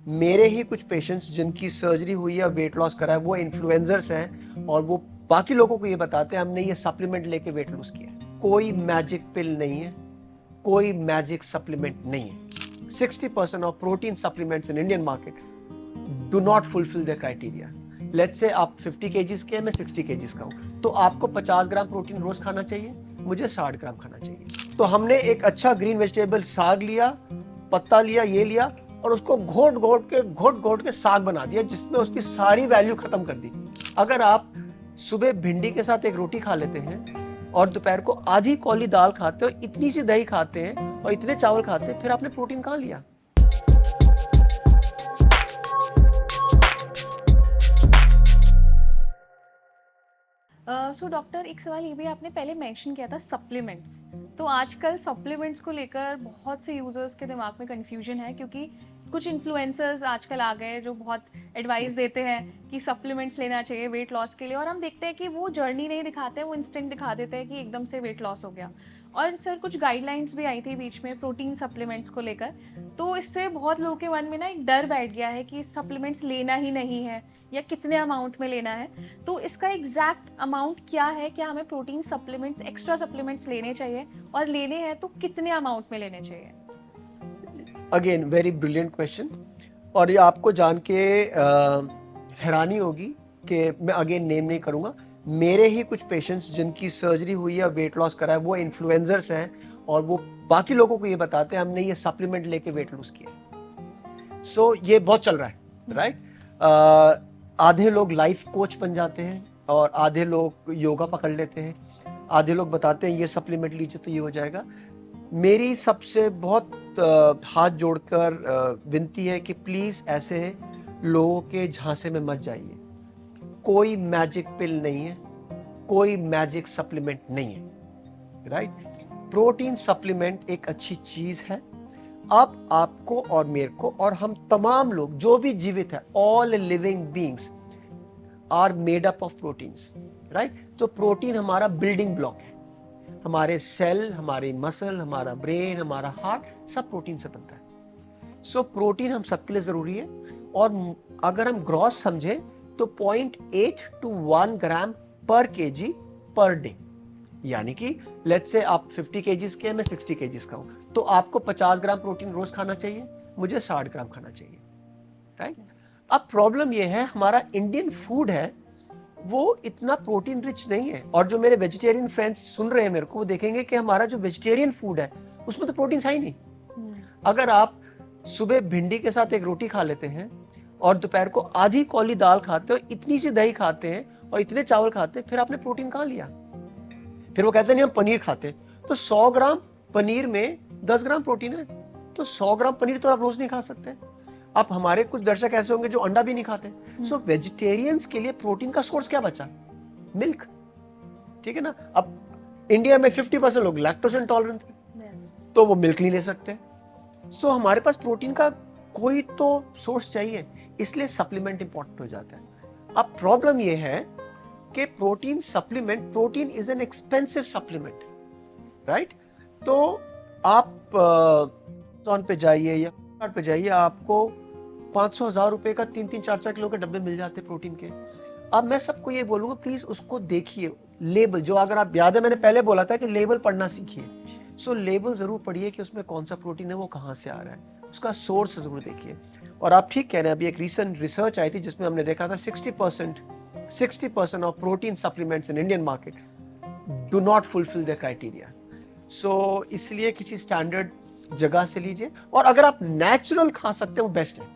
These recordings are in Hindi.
मेरे ही कुछ पेशेंट्स जिनकी सर्जरी हुई है, वेट लॉस करा है, वो इन्फ्लुएंसर्स हैं और वो बाकी लोगों को ये बताते हैं हमने ये सप्लीमेंट लेके वेट लूज किया है। कोई मैजिक पिल नहीं है, कोई मैजिक सप्लीमेंट नहीं है। 60% of protein supplements in Indian market do not fulfil the criteria. Let's say आप 50 केजीज के हैं, मैं 60 केजीज का हूं, तो आपको 50 ग्राम प्रोटीन रोज खाना चाहिए, मुझे 60 ग्राम खाना चाहिए। तो हमने एक अच्छा ग्रीन वेजिटेबल साग लिया, पत्ता लिया, ये लिया और उसको घोट घोट के साग बना दिया जिसमें उसकी सारी वैल्यू खत्म कर दी। अगर आप सुबह भिंडी के साथ एक रोटी खा लेते हैं और दोपहर को आधी कौली दाल खाते हो, इतनी सी दही खाते हैं और इतने चावल खाते हैं, फिर आपने प्रोटीन कहाँ लिया? सो डॉक्टर, एक सवाल ये भी आपने पहले मेंशन किया था सप्लीमेंट्स। तो आजकल सप्लीमेंट्स को लेकर बहुत से यूजर्स के दिमाग में कंफ्यूजन है, क्योंकि कुछ इन्फ्लुएंसर्स आजकल आ गए जो बहुत एडवाइस देते हैं कि सप्लीमेंट्स लेना चाहिए वेट लॉस के लिए, और हम देखते हैं कि वो जर्नी नहीं दिखाते हैं, वो इंस्टेंट दिखा देते हैं कि एकदम से वेट लॉस हो गया। और सर, कुछ गाइडलाइंस भी आई थी बीच में प्रोटीन सप्लीमेंट्स को लेकर, तो इससे बहुत लोगों के मन में ना एक डर बैठ गया है कि सप्लीमेंट्स लेना ही नहीं है या कितने अमाउंट में लेना है। तो इसका एग्जैक्ट अमाउंट क्या है? क्या हमें प्रोटीन सप्लीमेंट्स, एक्स्ट्रा सप्लीमेंट्स लेने चाहिए, और लेने हैं तो कितने अमाउंट में लेने चाहिए? अगेन वेरी ब्रिलियंट क्वेश्चन, और ये आपको जान के हैरानी होगी कि मैं अगेन नेम नहीं करूंगा, मेरे ही कुछ पेशेंट्स जिनकी सर्जरी हुई है, वेट लॉस करा है, वो इन्फ्लुएंसर्स हैं और वो बाकी लोगों को ये बताते हैं हमने ये सप्लीमेंट लेके वेट लूज किया। सो ये बहुत चल रहा है, राइट? आधे लोग लाइफ कोच बन जाते हैं और आधे लोग योगा पकड़ लेते हैं, आधे लोग बताते हैं ये सप्लीमेंट लीजिए तो ये हो जाएगा। मेरी सबसे बहुत हाथ जोड़कर विनती है कि प्लीज ऐसे लोगों के झांसे में मत जाइए। कोई मैजिक पिल नहीं है, कोई मैजिक सप्लीमेंट नहीं है, राइट? प्रोटीन सप्लीमेंट एक अच्छी चीज है। अब आपको और मेरे को और हम तमाम लोग जो भी जीवित है, all living beings are made up of proteins, right? तो प्रोटीन हमारा बिल्डिंग ब्लॉक है। हमारे सेल, हमारे मसल, हमारा ब्रेन, हमारा हार्ट सब प्रोटीन से बनता है। सो प्रोटीन हम सबके लिए जरूरी है, और अगर हम ग्रॉस समझें तो 0.8 to 1 ग्राम पर केजी पर डे, यानी कि लेट्स से आप 50 केजीज के हैं, मैं 60 केजीज का हूं, तो आपको 50 ग्राम प्रोटीन रोज खाना चाहिए, मुझे 60 ग्राम खाना चाहिए, राइट? अब प्रॉब्लम यह है, हमारा इंडियन फूड है वो इतना प्रोटीन रिच नहीं है, और जो मेरे वेजिटेरियन फ्रेंड्स सुन रहे हैं मेरे को, वो देखेंगे कि हमारा जो वेजिटेरियन फूड है उसमें तो प्रोटीन है ही नहीं। अगर आप सुबह भिंडी के साथ एक रोटी खा लेते हैं और दोपहर को आधी कौली दाल खाते हो, इतनी सी दही खाते हैं और इतने चावल खाते हैं, फिर आपने प्रोटीन कहाँ लिया? फिर वो कहते हैं नहीं हम पनीर खाते हैं, तो 100 ग्राम पनीर में 10 ग्राम प्रोटीन है, तो 100 ग्राम पनीर तो आप रोज नहीं खा सकते। अब हमारे कुछ दर्शक ऐसे होंगे जो अंडा भी नहीं खाते, सो वेजिटेरियंस के लिए प्रोटीन का सोर्स क्या बचा? मिल्क, ठीक है ना? अब इंडिया में 50% लोग लैक्टोज इंटॉलरेंट हैं, तो वो मिल्क नहीं ले सकते। सो हमारे पास प्रोटीन का कोई तो सोर्स चाहिए, इसलिए सप्लीमेंट इंपॉर्टेंट हो जाता है। अब प्रॉब्लम ये है कि protein supplement, protein is an expensive supplement, right? तो आप Amazon पे जाइए या फ्लिपकार्ट पे जाइए, आपको 500,000 रुपए का 3-3, 4-4 किलो के डब्बे मिल जाते प्रोटीन के। अब मैं सबको ये बोलूंगा, प्लीज उसको देखिए, लेबल जो, अगर आप याद है मैंने पहले बोला था कि लेबल पढ़ना सीखिए, सो लेबल जरूर पढ़िए कि उसमें कौन सा प्रोटीन है, वो कहाँ से आ रहा है, उसका सोर्स जरूर देखिए। और आप ठीक कह रहे हैं, अभी एक रिसेंट रिसर्च आई थी जिसमें हमने देखा था 60% of protein supplements in Indian market do not fulfil the criteria. So इसलिए किसी स्टैंडर्ड जगह से लीजिए, और अगर आप नेचुरल खा सकते हैं वो बेस्ट है।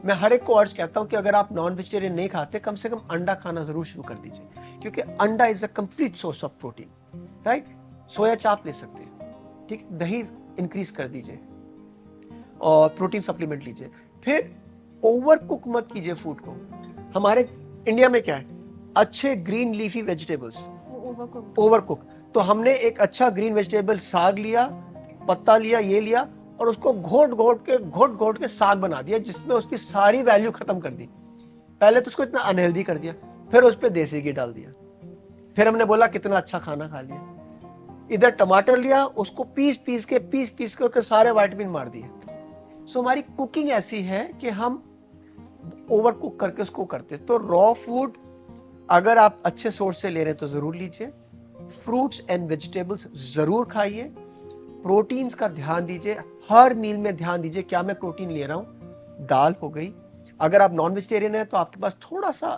मैं हर एक को अर्ज कहता हूं कि अगर आप नॉन वेजिटेरियन नहीं खाते, कम से कम अंडा खाना जरूर शुरू कर दीजिए, क्योंकि अंडा is a complete source of protein, right? Soya chaap ले सकते हैं, ठीक? दही इंक्रीज कर दीजिए और प्रोटीन सप्लीमेंट लीजिए। फिर ओवर कुक मत कीजिए फूड को। हमारे इंडिया में क्या है, अच्छे green leafy vegetables over cook, तो हमने एक अच्छा ग्रीन वेजिटेबल साग लिया, पत्ता लिया, ये लिया और उसको घोट घोट के साग बना दिया जिसमें उसकी सारी वैल्यू खत्म कर दी। पहले तो उसको इतना अनहेल्दी कर दिया, फिर उस पर देसी घी डाल दिया, फिर हमने बोला कितना अच्छा खाना खा लिया। इधर टमाटर लिया, उसको पीस पीस के उसके सारे विटामिन मार दिए, सो हमारी कुकिंग ऐसी है कि हम ओवर कुक करके उसको करते हैं। तो रॉ फूड अगर आप अच्छे सोर्स से ले रहे हैं तो जरूर लीजिए। फ्रूट्स एंड वेजिटेबल्स जरूर खाइए। प्रोटीन्स का ध्यान दीजिए, हर मील में ध्यान दीजिए क्या मैं प्रोटीन ले रहा हूँ। दाल हो गई, अगर आप नॉन वेजिटेरियन है तो आपके पास थोड़ा सा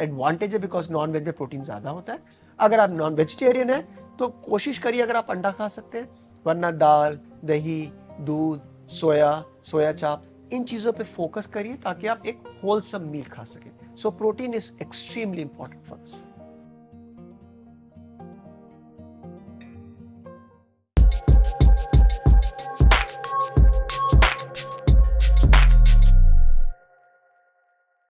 एडवांटेज है बिकॉज नॉन वेज में प्रोटीन ज्यादा होता है। अगर आप नॉन वेजिटेरियन है तो कोशिश करिए अगर आप अंडा खा सकते हैं, वरना दाल, दही, दूध, सोया चाप, इन चीजों पे फोकस करिए ताकि आप एक होलसम मील खा सकें। So protein is extremely important for us.